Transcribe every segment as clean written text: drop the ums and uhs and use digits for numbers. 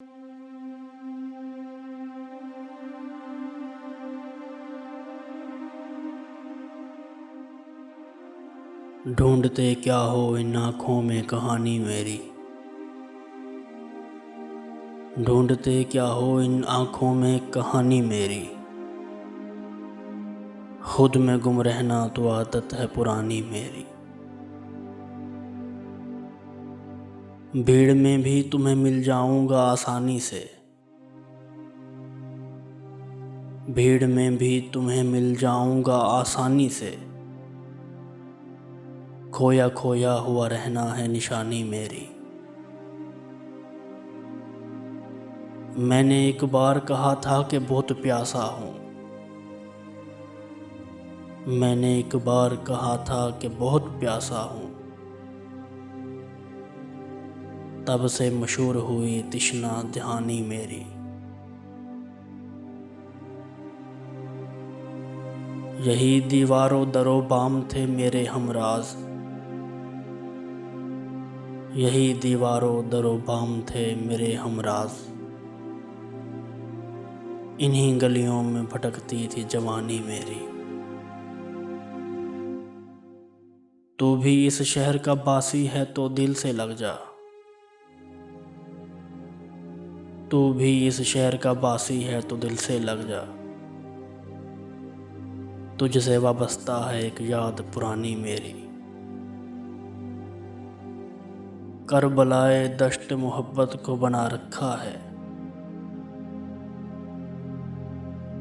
ढूंढते क्या हो इन आँखों में कहानी मेरी। ढूंढते क्या हो इन आँखों में कहानी मेरी। खुद में गुम रहना तो आदत है पुरानी मेरी। भीड़ में भी तुम्हें मिल जाऊंगा आसानी से। भीड़ में भी तुम्हें मिल जाऊंगा आसानी से। खोया खोया हुआ रहना है निशानी मेरी। मैंने एक बार कहा था कि बहुत प्यासा हूँ। मैंने एक बार कहा था कि बहुत प्यासा हूँ। तब से मशहूर हुई तिश्ना दहानी मेरी। यही दीवारों दरो बाम थे मेरे हमराज। यही दीवारों दरो बाम थे मेरे हमराज। इन्हीं गलियों में भटकती थी जवानी मेरी। तू भी इस शहर का बासी है तो दिल से लग जा। तू भी इस शहर का बासी है तो दिल से लग जा। तुझसे वाबस्ता है एक याद पुरानी मेरी। करबलाए दश्त मोहब्बत को बना रखा है।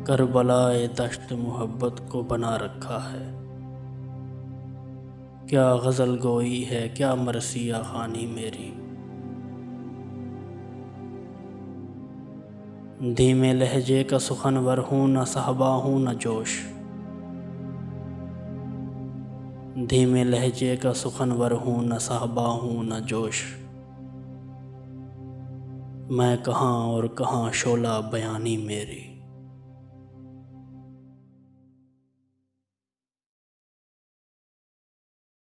करबलाए दश्त मोहब्बत को बना रखा है। क्या गज़ल गोई है क्या मरसिया खानी मेरी। धीमे लहजे का सुखनवर हूँ न साहबा हूँ न जोश। धीमे लहजे का सुखनवर हूँ न साहबा हूँ न जोश। मैं कहाँ और कहाँ शोला बयानी मेरी।